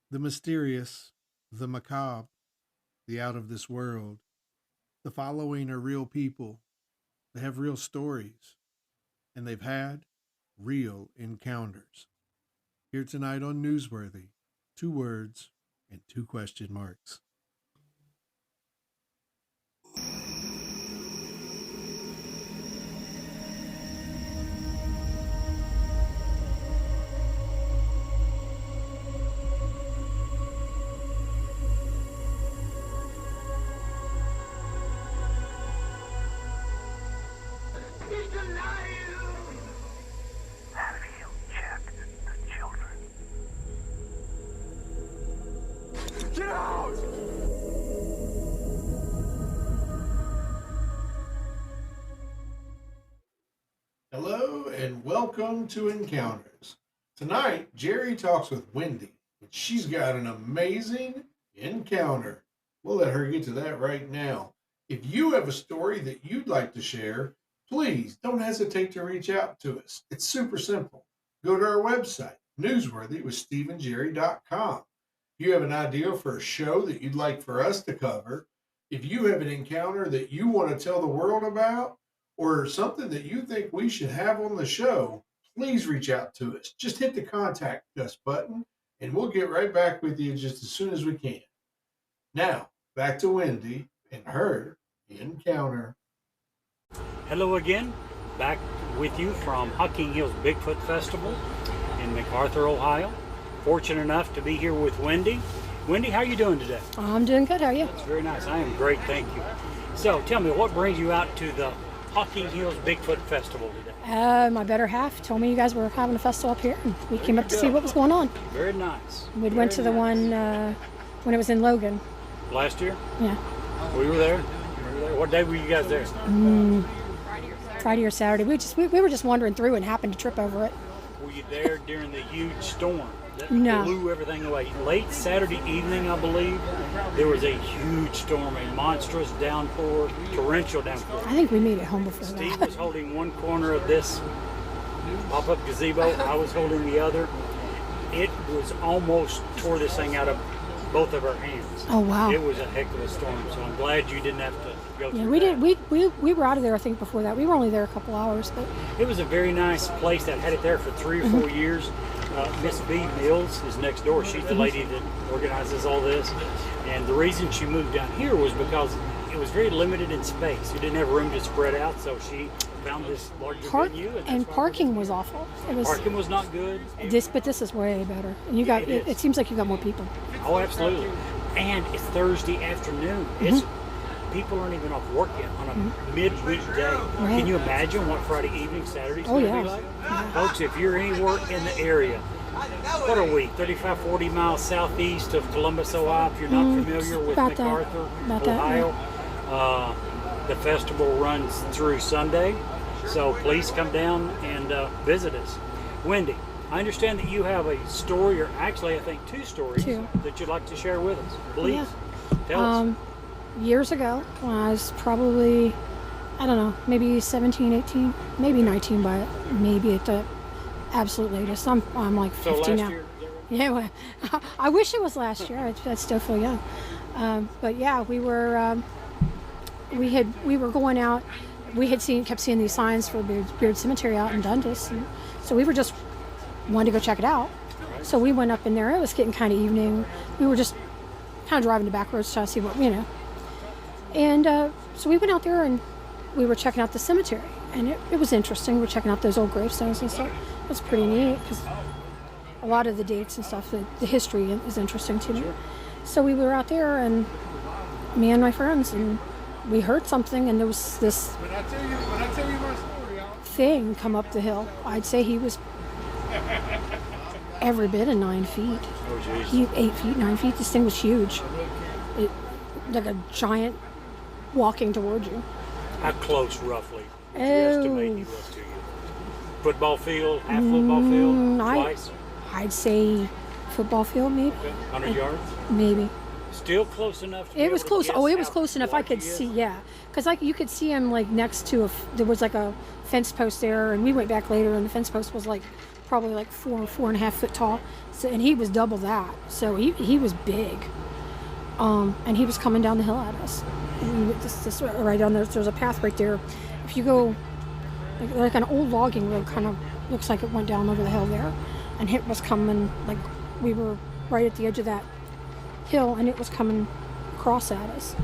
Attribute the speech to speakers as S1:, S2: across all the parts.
S1: The mysterious, the macabre, the out of this world. The following are real people. They have real stories, and they've had real encounters. Here tonight on Newsworthy, two words and two question marks.
S2: He's alive! Have you checked the children? Get out!
S1: Hello and welcome to Encounters. Tonight, Jerry talks with Wendy, and she's got an amazing encounter. We'll let her get to that right now. If you have a story that you'd like to share, please don't hesitate to reach out to us. It's super simple. Go to our website, newsworthywithsteveandjerry.com. If you have an idea for a show that you'd like for us to cover, if you have an encounter that you want to tell the world about, or something that you think we should have on the show, please reach out to us. Just hit the contact us button and we'll get right back with you just as soon as we can. Now, back to Wendy and her encounter.
S3: Hello again, back with you from Hocking Hills Bigfoot Festival in MacArthur, Ohio. Fortunate enough to be here with Wendy. Wendy, how are you doing today?
S4: I'm doing good. How are you?
S3: That's very nice. I am great, thank you. So tell me, what brings you out to the Hocking Hills Bigfoot Festival today?
S4: My better half told me you guys were having a festival up here, and we came up to see what was going on.
S3: Very nice.
S4: We went to the one when it was in Logan.
S3: Last year?
S4: Yeah.
S3: We were there. What day were you guys there?
S4: Friday or Saturday. We were just wandering through and happened to trip over it.
S3: Were you there during the huge storm that
S4: No.
S3: blew everything away? Late Saturday evening, I believe, there was a huge storm, a monstrous downpour, torrential downpour.
S4: I think we made it home before
S3: Steve
S4: that.
S3: was holding one corner of this pop-up gazebo. I was holding the other. It was almost tore this thing out of both of our hands.
S4: Oh wow.
S3: It was a heck of a storm, so I'm glad you didn't have to go through
S4: Yeah, we
S3: that.
S4: did. We were out of there. I think before that. We were only there a couple hours, but
S3: It was a very nice place that had it there for 3 or 4 years. Miss B Mills is next door. She's the lady that organizes all this. And the reason she moved down here was because it was very limited in space. You didn't have room to spread out, so she found this larger venue. That's
S4: and
S3: why
S4: parking was awful. It was
S3: Parking was not good.
S4: but this is way better. And you got
S3: It
S4: it,
S3: is.
S4: it seems like you got more people.
S3: Oh, absolutely. And it's Thursday afternoon. It's people aren't even off work yet on a midweek day.
S4: Right.
S3: Can you imagine what Friday evening, Saturday's
S4: Oh,
S3: going to
S4: yeah.
S3: be like? Folks, if you're anywhere in the area, what are we, 35, 40 miles southeast of Columbus, Ohio, if you're not familiar with
S4: about that.
S3: MacArthur,
S4: About that,
S3: Ohio, the festival runs through Sunday, so please come down and visit us. Wendy, I understand that you have a story, or actually I think two stories,
S4: Two.
S3: that you'd like to share with us. Please,
S4: Yeah.
S3: tell us.
S4: Years ago, when I was probably, I don't know, maybe 17, 18, maybe 19 by maybe at the absolute latest. I'm like
S3: So
S4: 50
S3: last
S4: now.
S3: year,
S4: Yeah, well, I wish it was last year. I still feel young. But yeah, we were going out. We had kept seeing these signs for Beard Cemetery out in Dundas, and so we were just wanted to go check it out. So we went up in there. It was getting kind of evening. We were just kind of driving the back roads trying to see what. And so we went out there and we were checking out the cemetery, and it was interesting. We were checking out those old gravestones and stuff. It was pretty neat because a lot of the dates and stuff, the history is interesting to me. So we were out there, and me and my friends, and we heard something, and there was this
S2: When I tell you my story,
S4: thing come up the hill. I'd say he was every bit of 9 feet.
S3: Oh, jeez.
S4: He 8 feet, 9 feet. This thing was huge. It like a giant walking towards you.
S3: How close, roughly, would you
S4: Oh.
S3: estimate he was to you? Football field, half football field, twice,
S4: I'd say football field, maybe.
S3: 100 yards?
S4: Maybe.
S3: Still close enough to be
S4: It was
S3: able to
S4: close.
S3: guess
S4: Oh, it was
S3: how
S4: close enough. I
S3: large
S4: could
S3: he is?
S4: see, yeah. Because like you could see him like next to there was like a fence post there, and we went back later, and the fence post was like probably like 4.5 foot tall. So, and he was double that. So he was big. And he was coming down the hill at us. And this right down there, there's a path right there. If you go, like an old logging road, kind of looks like it went down over the hill there. And it was coming, like we were right at the edge of that hill, and it was coming across at us.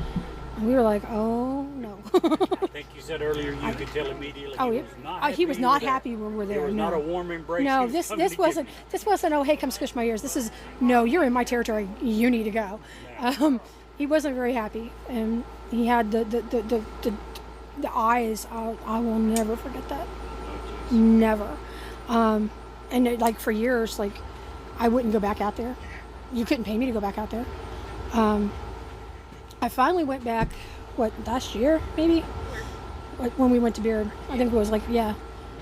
S4: And we were like, oh no.
S3: I think you said earlier you could tell immediately
S4: he was not happy when we were there.
S3: It was not a warm embrace.
S4: No, this wasn't oh, hey, come squish my ears. This is, no, you're in my territory. You need to go. He wasn't very happy, and he had the eyes. I will never forget that. Never. And like for years, like I wouldn't go back out there. You couldn't pay me to go back out there. I finally went back, last year maybe? When we went to Beard. I think it was it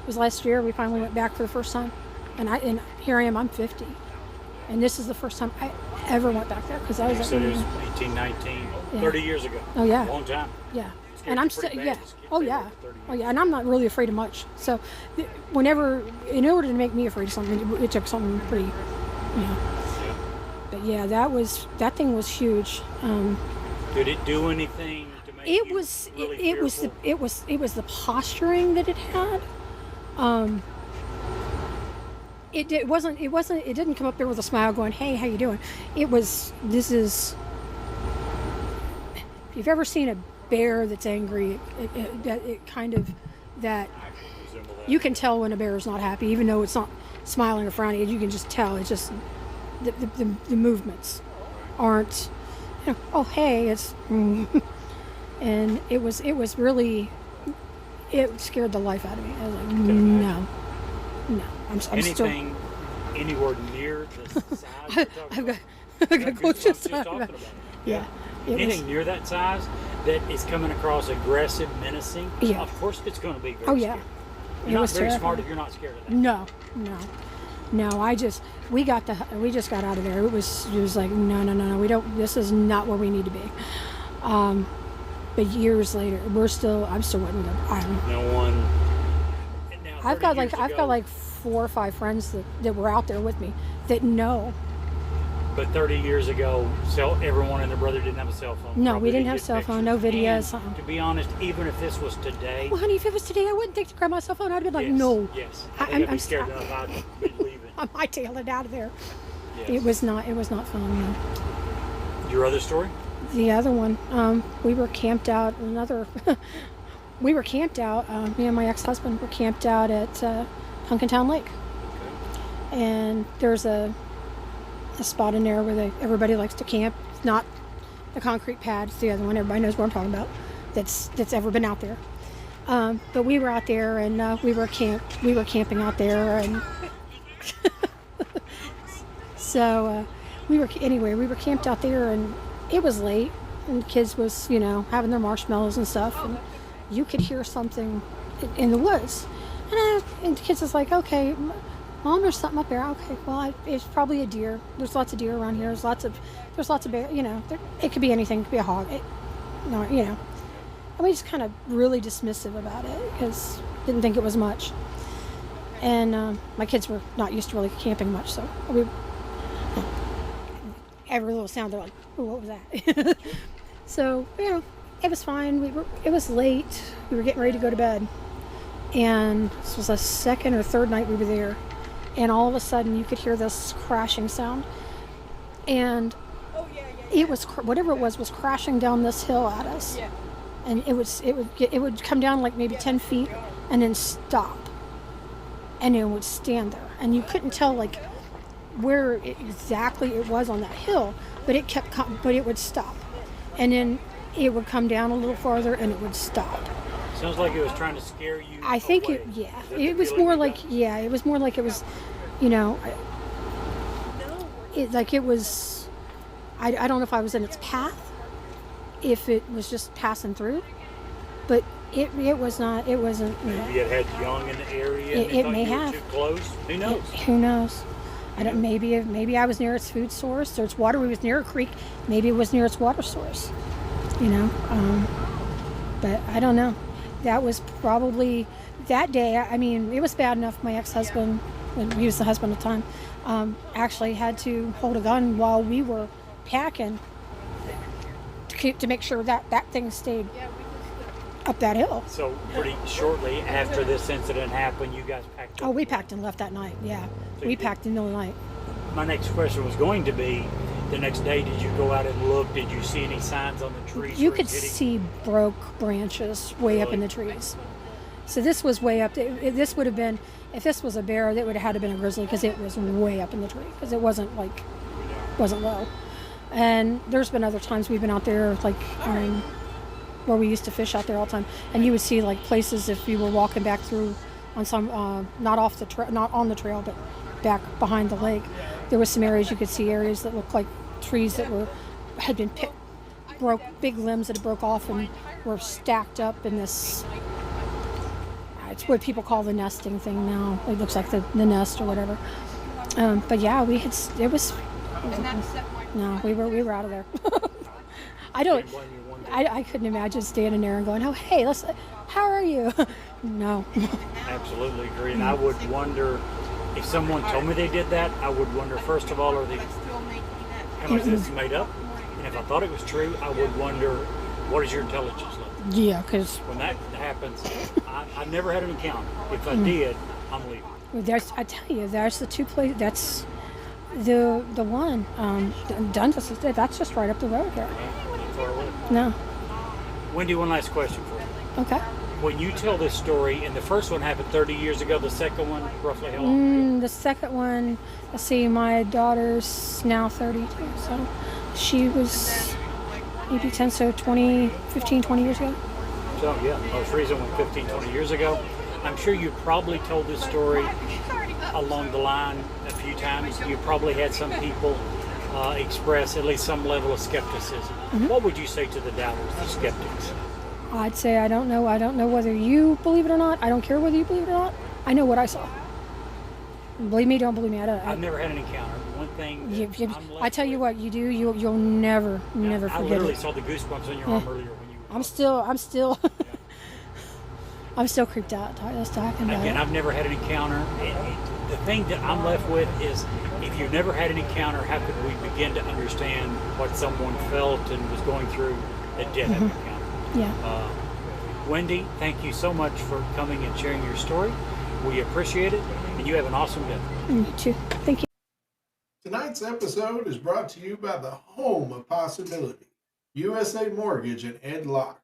S4: was last year we finally went back for the first time. And here I am, I'm 50. And this is the first time I ever went back there, because I was
S3: like... So it was 18, 19, 30 years ago.
S4: Oh yeah.
S3: A long time.
S4: Yeah. And I'm still, oh yeah, and I'm not really afraid of much. So, whenever, in order to make me afraid of something, it took something pretty, But yeah, that thing was huge.
S3: Did it do anything to make
S4: it
S3: you
S4: was
S3: really
S4: it was the posturing that it had. It didn't come up there with a smile going, hey, how you doing? If you've ever seen a bear that's angry, it kind of, that you can tell when a bear is not happy, even though it's not smiling or frowning. You can just tell. It's just the movements aren't, oh hey, it's and it was really, it scared the life out of me. I was like, no, I'm
S3: anything
S4: still
S3: anywhere near the size.
S4: I've got close to talking about it. Yeah.
S3: Anything near that size that is coming across aggressive, menacing, of course it's going to be very scary. You're not very smart if you're not scared of that. No. We just got out of there. It was like, no, we don't, this is not where we need to be. But years later, I'm still waiting to go. No one.
S4: I've got like 4 or 5 friends that were out there with me that know.
S3: But 30 years ago, everyone and their brother didn't have a cell phone.
S4: No, we didn't have a cell phone, no videos.
S3: And to be honest, even if this was today...
S4: Well, honey, if it was today, I wouldn't think to grab my cell phone. I'd be like, no.
S3: Yes, I'd be scared enough I'd be leaving.
S4: I might tail it out of there.
S3: Yes.
S4: It was not fun, no.
S3: Your other story?
S4: The other one, we were camped out, me and my ex-husband were camped out at Punkintown Lake. Okay. And there's a spot in there where everybody likes to camp. It's not the concrete pad, it's the other one. Everybody knows what I'm talking about. That's ever been out there. But we were out there, and we were camping out there, and so we were camped out there, and it was late, and the kids was having their marshmallows and stuff, and you could hear something in the woods, and the kids was like, okay, Mom, there's something up there. Okay, well, it's probably a deer. There's lots of deer around here. There's lots of bear. It could be anything. It could be a hog. And we just kind of really dismissive about it because didn't think it was much. And my kids were not used to really camping much, so every little sound they're like, "Oh, what was that?" So it was fine. It was late. We were getting ready to go to bed, and this was the second or third night we were there. And all of a sudden, you could hear this crashing sound, and it was whatever it was crashing down this hill at us. Yeah. And it would come down like maybe 10 feet, and then stop, and it would stand there, and you couldn't tell like where exactly it was on that hill, but it would stop, and then it would come down a little farther, and it would stop.
S3: Sounds like it was trying to scare you.
S4: I think
S3: away.
S4: It was more like it was more like it was, it was. I don't know if I was in its path, if it was just passing through, but it was not. It wasn't.
S3: Maybe it had young in the area.
S4: It may have.
S3: Too close. Who knows?
S4: Who knows? I don't. Maybe I was near its food source. Or its water. We was near a creek. Maybe it was near its water source. But I don't know. That was probably that day. I mean, it was bad enough. My ex-husband and he was the husband at the time, actually had to hold a gun while we were packing to make sure that that thing stayed up that hill.
S3: So pretty shortly after this incident happened, you guys packed up?
S4: Oh, we packed and left that night. Yeah,
S3: So
S4: we
S3: you did.
S4: packed in the middle of the night.
S3: My next question was going to be, the next day, did you go out and look? Did you see any signs on the trees?
S4: You
S3: where
S4: could
S3: it's hitting?
S4: see broke branches way up in the trees. So this was way up. This would have been, if this was a bear, that would have had to been a grizzly because it was way up in the tree because it wasn't low. And there's been other times we've been out there where we used to fish out there all the time, and you would see like places if you were walking back through on some not on the trail, but back behind the lake. There was some areas you could see areas that looked like trees that had been big limbs that had broke off and were stacked up in this. It's what people call the nesting thing now. It looks like the nest or whatever. But yeah, we were out of there. I couldn't imagine standing there and going, oh, hey, how are you? No.
S3: Absolutely agree. And I would wonder, if someone told me they did that, I would wonder, first of all, how much of this is made up? And if I thought it was true, I would wonder, what is your intelligence level?
S4: Yeah, because
S3: When that happens, I've never had an encounter. If I did, I'm leaving.
S4: I tell you, there's the two places. That's the one. Dundas, that's just right up the road here.
S3: Not far away.
S4: No.
S3: Wendy, one last question for you.
S4: Okay.
S3: When you tell this story, and the first one happened 30 years ago, the second one, roughly how long?
S4: The second one, let's see, my daughter's now 32, so she was maybe 10, so 15, 20 years ago.
S3: So, yeah, most recent one, 15, 20 years ago. I'm sure you probably told this story along the line a few times. You probably had some people express at least some level of skepticism. What would you say to the doubters, the skeptics?
S4: I'd say I don't know. I don't know whether you believe it or not. I don't care whether you believe it or not. I know what I saw. Believe me, don't believe me.
S3: I've never had an encounter. One thing that
S4: I tell you what, you do. You'll never
S3: I
S4: forget
S3: literally
S4: it.
S3: saw the goosebumps on your arm earlier when you.
S4: I'm still I'm still creeped out just talking about
S3: Again,
S4: it.
S3: I've never had an encounter. The thing that I'm left with is, if you've never had an encounter, how could we begin to understand what someone felt and was going through that did have an encounter?
S4: Yeah.
S3: Wendy, thank you so much for coming and sharing your story. We appreciate it, and you have an awesome day.
S4: You too. Thank you.
S1: Tonight's episode is brought to you by the home of possibility, USA Mortgage and Ed Locke.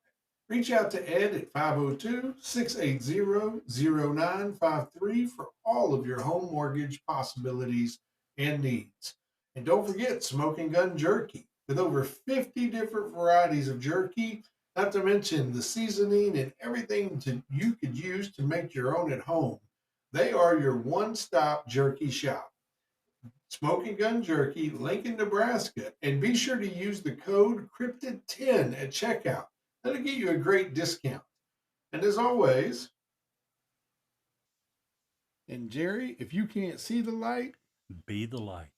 S1: Reach out to Ed at 502-680-0953 for all of your home mortgage possibilities and needs. And don't forget Smoking Gun Jerky, with over 50 different varieties of jerky, not to mention the seasoning and everything you could use to make your own at home. They are your one-stop jerky shop. Smoking Gun Jerky, Lincoln, Nebraska. And be sure to use the code CRYPTID10 at checkout. That'll get you a great discount. And as always, and Jerry, if you can't see the light,
S3: Be the light.